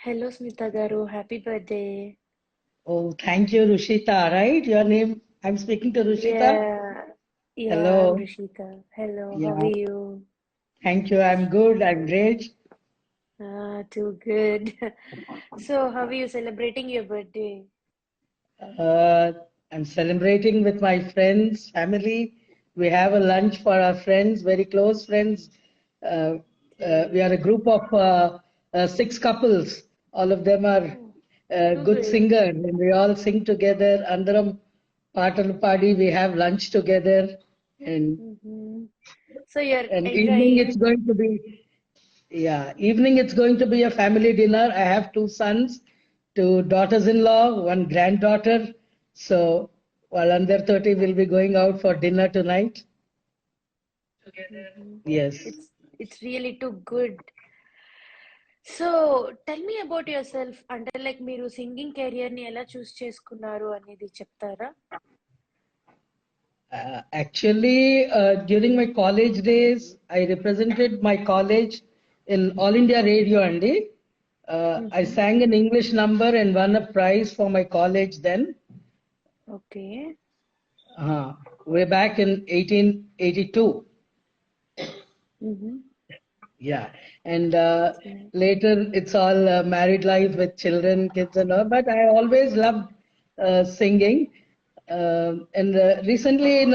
Hello, Smita garu. Happy birthday. Oh, thank you, Rushitha, right? Your name, I'm speaking to Rushitha. Yeah, yeah, I'm Hello. Rushitha. Hello, how are Yeah, you? thank you. I'm good. I'm great. Too good. So, how are you celebrating your birthday? Uh, I'm celebrating with my friends, family. We have a lunch for our friends, very close friends. Uh, we Okay. are a group of six couples. All of them are Oh, too good good. singers, and we all sing together. Andaram Paatalu Padi. We have lunch together, and Mm-hmm. So, you're and evening it's enjoying. going to be evening it's going to be a family dinner. I have two sons, two daughters-in-law, one granddaughter. So while under 30, we'll be going out for dinner tonight. Mm-hmm. Yes. It's really too good. So, tell me about yourself. అంటే like మీరు singing career ని ఎలా చూస్ చేసుకున్నారు అనేది చెప్తారా? Actually, during my college days, I represented my college in All India Radio, Andy. I Mm-hmm. sang an English number and won a prize for my college then. Okay. Uh, Way back in 1882. Mm-hmm. Yeah, and That's nice. later it's all married life with children, kids, and all. But I always loved singing. And recently, in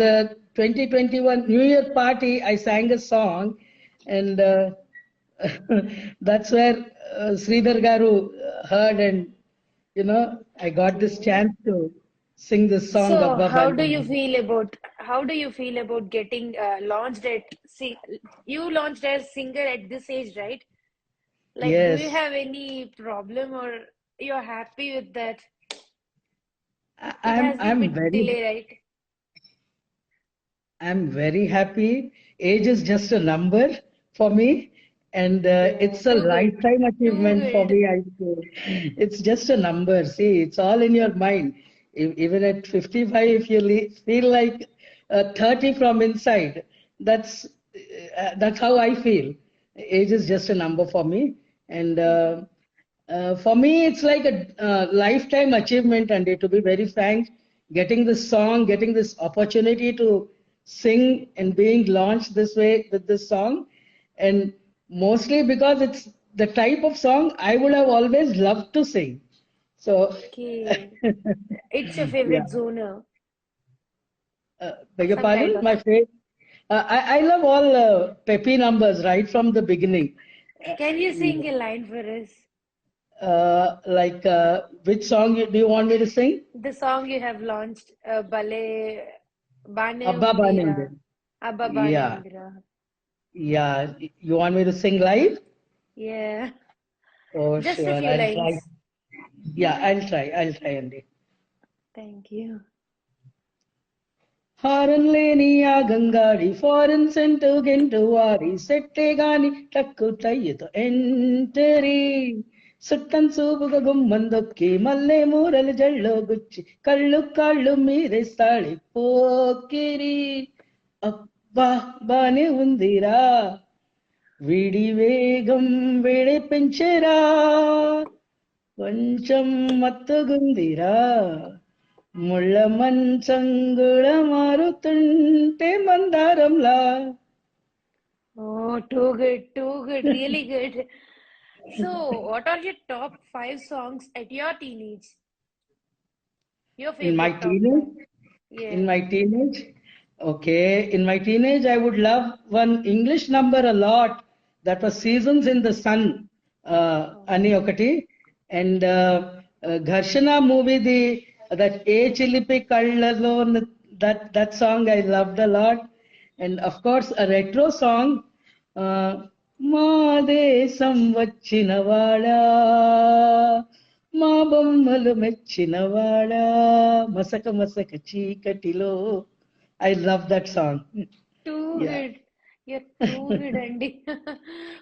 the 2021 New Year party, I sang a song, and that's where Sridhar Garu heard, and I got this Okay. chance to sing this song, So, Abba Bani. how do you feel about getting launched at sing you launched as singer at this age, right? Like, do you Yes, have any problem or you're happy with that? I- It I'm has been I'm bit very delay, right? I'm very happy. Age is just a number for me, and Yeah, it's a too good, lifetime too achievement for good. me. I feel it's just a number. See, it's all in your mind. Even at 55, if you feel like 30 from inside, that's how I feel. Age is just a number for me, and Mhm. for me, it's like a lifetime achievement, and to be very frank, getting this song, getting this opportunity to sing and being launched this way with this song, and mostly because it's the type of song I would have always loved to sing. So, Okay. It's your yeah, favorite genre, beg your some kind pardon, of. my favorite. I love all peppy numbers right from the beginning. Can you sing a line for us? Like, which song do you want me to sing? The song you have launched, Bale Bane Abba Baninde. Undira, Abba Bane Yeah, Undira. yeah. You want me to sing live? Yeah, Oh, just a sure. few I'll try. lines. Yeah, I'll try. I'll try, Andy. Thank you. Horn లేని ఆ Gangadi foreign scent గింటు వారి సెట్టే గాని tuck టయ్యతో ఎంటరీ సుట్టం సూపుగా గుమ్మందొక్కి మల్లె మూరలు జల్లో గుచ్చి కళ్ళు కాళ్ళు మీరేస్తాಳಿ పోకిరి అబ్బా బానే ఉందిరా వీడి వేగం వేడి పెంచెరా కొంచెం మత్తుగుందిరా ముళ్ళ మంచంగుళ మారుతుంటే మందారంలా. Oh, too good, really good. So, what are your top five songs at your teenage? Your In my favorite top teenage, five? in Yeah. my teenage, okay, in my teenage, I would love one English number a lot. That was Seasons in the Sun, Ani Oh. Okati, and Gharshana movie, that A Chilipi Kallalo, that song I loved a lot, and of course a retro song, మా దేశం వచ్చినవాడా మా బొమ్మలు మెచ్చినవాడా మసక మసక చీకటిలో. I love that song. Too Yeah. good. You're too good, Andy.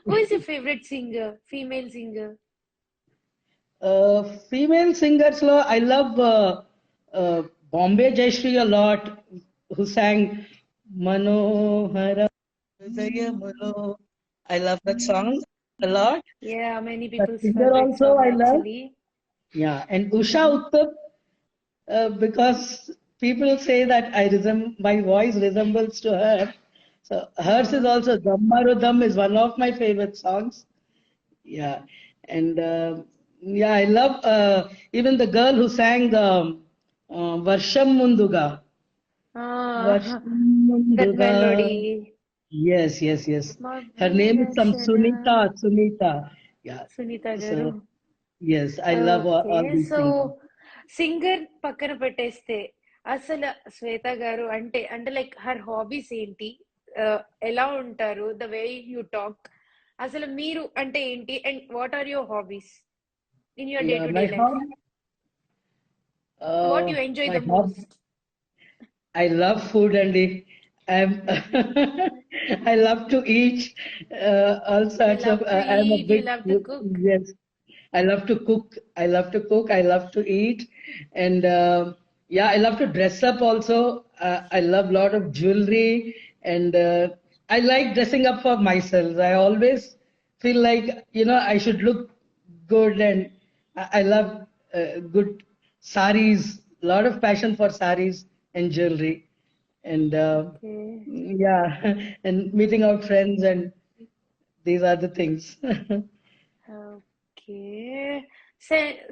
Who is your favorite singer? Female singer? Female singers, I love Bombay Jayashree a lot, who sang Manohara Hridayamulo. I love that song. a lot. Yeah, many That people's singer favorite also song I love. actually. Yeah, and Usha Mm-hmm. Uttup, because people say that my voice resembles to her. So hers is Uh-huh. also Dammaro Dam is one of my favorite songs. Yeah, and yeah, I love even the girl who sang Varsham Munduga. Ah, Varsham that Munduga. melody. Yes, yes, yes. Her name is some Madhura. Sunita. Yeah. Sunita garu. So yes, I love all okay. these so singers. Singer పక్కన పెట్టేస్తే అసలు శ్వేత గారు అంటే అంటే like her hobbies ఏంటి? ఎలా ఉంటారు? The way you talk. అసలు మీరు అంటే ఏంటి? And what are your hobbies in your day Yeah, to day my life? hobby, what you enjoy my the hobby. Most? I love food, and I'm I love to eat all you sorts of. Love to I'm a eat, you big love to cook. yes. I love to cook. I love to cook. I love to eat, and yeah, I love to dress up also. I love a lot of jewelry, and I like dressing up for myself. I always feel like I should look good, and I love good saris. A lot of passion for saris and jewelry, and okay. yeah, and meeting out friends, and these are the things. Okay.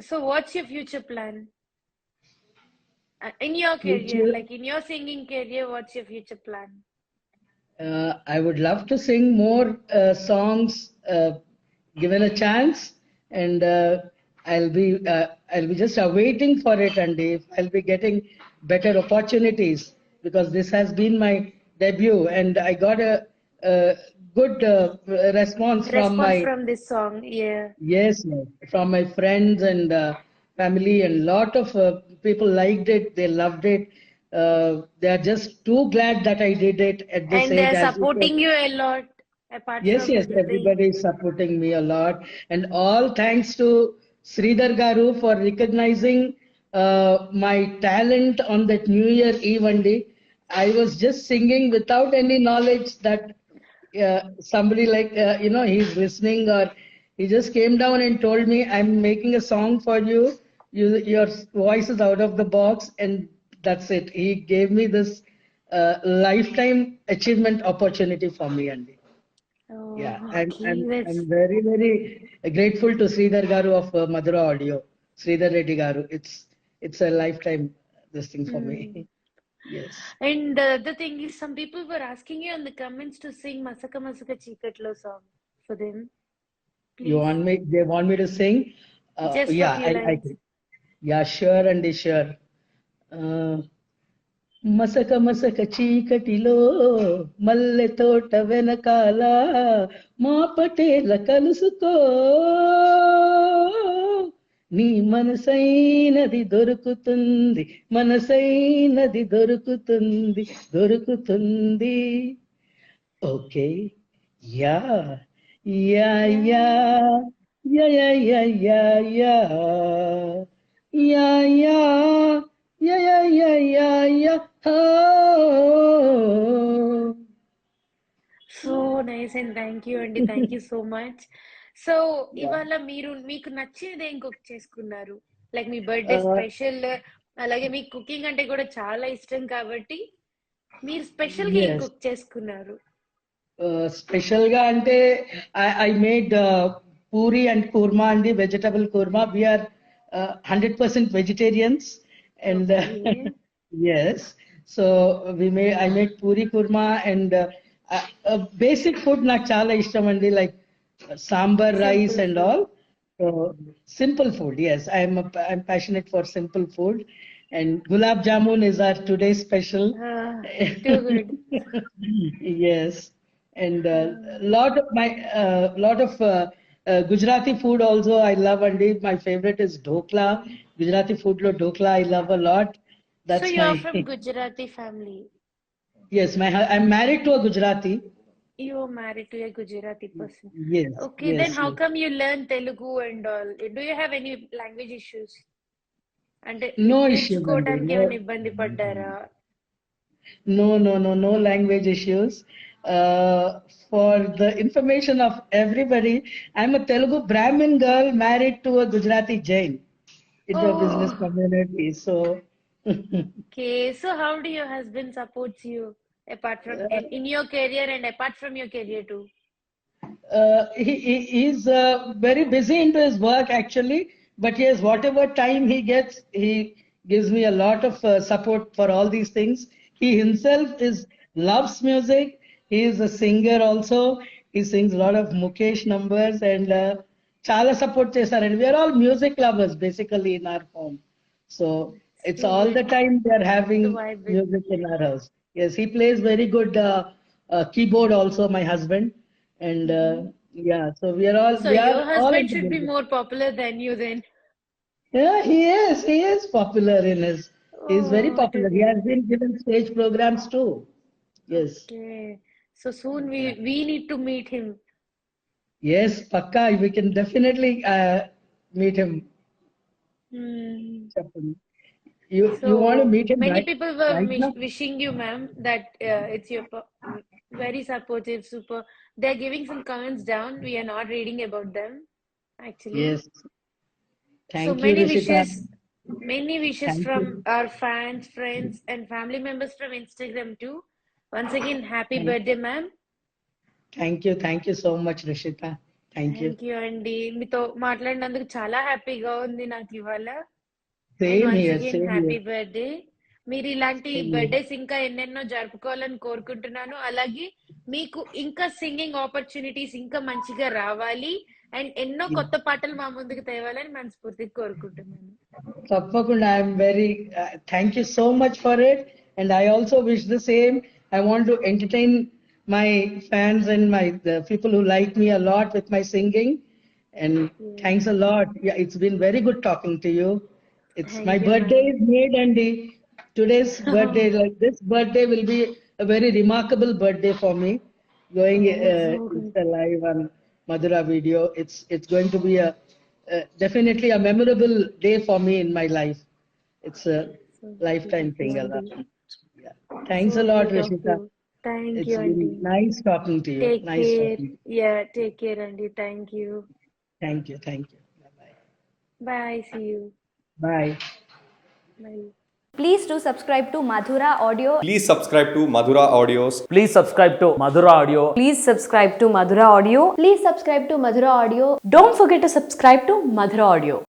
So what's your future plan? In your career, Future. like in your singing career, what's your future plan? I would love to sing more songs given a chance, and I'll be just awaiting for it, and if I'll be getting better opportunities, because this has been my debut, and I got a good response from Response my. from this song, yeah. Yes, yes, from my friends and family, and lot of people liked it. They loved it. They are just too glad that I did it at this And age, they're as you said. supporting you a lot, apart Yes, from yes, everything. everybody is supporting me a lot, and all thanks to Sridhar Garu for recognizing my talent on that New Year Eve one day. I was just singing without any knowledge that somebody like he's listening, or he just came down and told me, "I'm making a song for you. Your voice is out of the box," and that's it. He gave me this lifetime achievement opportunity for me, Andy. Yeah, Oh, I'm okay, that's I'm very grateful to Sridhar Garu of Madhura Audio, Sridhar Reddy Garu. It's a lifetime this thing for mm. me. Yes. And the thing is, some people were asking you in the comments to sing Masaka Masaka Chikatlo song for them, You please. want me? They want me to sing? Just for Yeah, few I lines. can. Yeah, sure, and sure. Uh, మసక మసక చీకటిలో మల్లె తోట వెనకాల మా పటేల కలుసుకో నీ మనసైనది దొరుకుతుంది మనసైనది దొరుకుతుంది దొరుకుతుంది okay yeah yeah yeah Yeah. Yeah yeah yeah yeah yeah yeah yeah yeah yeah yeah yeah yeah So nice and thank you అండి. Thank you so much. So yeah ఇవాళ మీరు మీకు నచ్చినది ఏం కుక్ చేసుకున్నారు? లైక్ మీ బర్త్డే స్పెషల్, అలాగే మీకు cooking అంటే కూడా చాలా ఇష్టం కాబట్టి మీరు స్పెషల్ గా ఏం ఎస్ కుక్ చేసుకున్నారు? స్పెషల్ గా అంటే I made puri and kurma అండి vegetable kurma we are 100% vegetarians and okay. yes so I made puri kurma and basic food నాకు చాలా ఇష్టం అండి like sambar rice simple and food. all so simple food yes I'm passionate for simple food and gulab jamun is our today's special too good. yes and lot of Gujarati food also I love and my favorite is dhokla. Gujarati food lo dhokla I love a lot. So That's you are my from Gujarati family. yes. I'm married to a Gujarati. You are married to a Gujarati person. Yes, Okay, then yes, how yes. come you learn Telugu and all? Do you have any language issues? అంటే No issue, Gandhi. నేర్చుకోవడానికి No, ఏమైనా ఇబ్బంది పడ్డారా? no language issues. Uh, for the information of everybody, I'm a Telugu Brahmin girl married to a Gujarati Jain into a business Oh, community. So, okay. So how do your husband supports you apart from in your career and apart from your career too? he's very busy into his work actually, but yes, whatever time he gets, he gives me a lot of support for all these things. He himself is loves music. He is a singer also. He sings a lot of Mukesh numbers and chala support చేస్తారండి. We are all music lovers basically in our home. So it's So all good the time we are having to vibe with. music in our house. Yes, he plays very good keyboard also, my husband. And Hmm. yeah, so So we your are all husband into should be music. more popular than you then. Yeah, he is popular in his, he's very Oh, what a popular. He has great. been given stage programs too. Yes. Okay. So soon Yeah. we need to meet him. Yes, Pakka, we can definitely meet him. Hmm. Definitely. You want to So meet him many right people were right now? wishing you, ma'am, that it's your very supportive, super. They're giving some comments down. We are not reading about them, actually. Yes. So Thank you, Rushitha. many wishes Thank from you. our fans, friends, and family members from Instagram too. Once again, happy Thank, birthday, ma'am. thank you. Thank you so much, Rushitha. Thank you. Thank you అండి. మీతో మాట్లాడినందుకు చాలా హ్యాపీగా ఉంది నాకు ఇవాళ. And Same once here, again same happy here, birthday. మీరు ఇలాంటి same here. బర్త్డేస్ ఇంకా ఎన్నెన్నో జరుపుకోవాలని కోరుకుంటున్నాను. అలాగే మీకు ఇంకా సింగింగ్ ఆపర్చునిటీస్ ఇంకా మంచిగా రావాలి. అండ్ ఎన్నో Yeah. కొత్త పాటలు మా ముందుకు తేవాలని మనస్ఫూర్తిగా కోరుకుంటున్నాను. Tappakunda, I'm very, thank you so much for it. And I also wish the same. I want to entertain my fans and the people who like me a lot with my singing. And thanks a lot. Yeah, it's been very good talking to you. It's my thank you birthday ma'am. is made, and today's birthday, like this birthday, will be a very remarkable birthday for me. Going so good. Insta live on Madhura video, it's going to be a definitely a memorable day for me in my life. It's a so lifetime thank you thing. అండి. Yeah. So Thanks a lot, sweet of you. Rishita. Thank you It's అండి. been nice talking to you. Take Nice care. talking. Yeah take care అండి. Thank you. Thank you. Thank you. Bye-bye. Bye. See you. Bye. Bye. Please do subscribe to Madhura Audio. Please subscribe to Madhura Audios. Please subscribe to Madhura Audio. Please subscribe to Madhura Audio. Please subscribe to Madhura Audio. Don't forget to subscribe to Madhura Audio.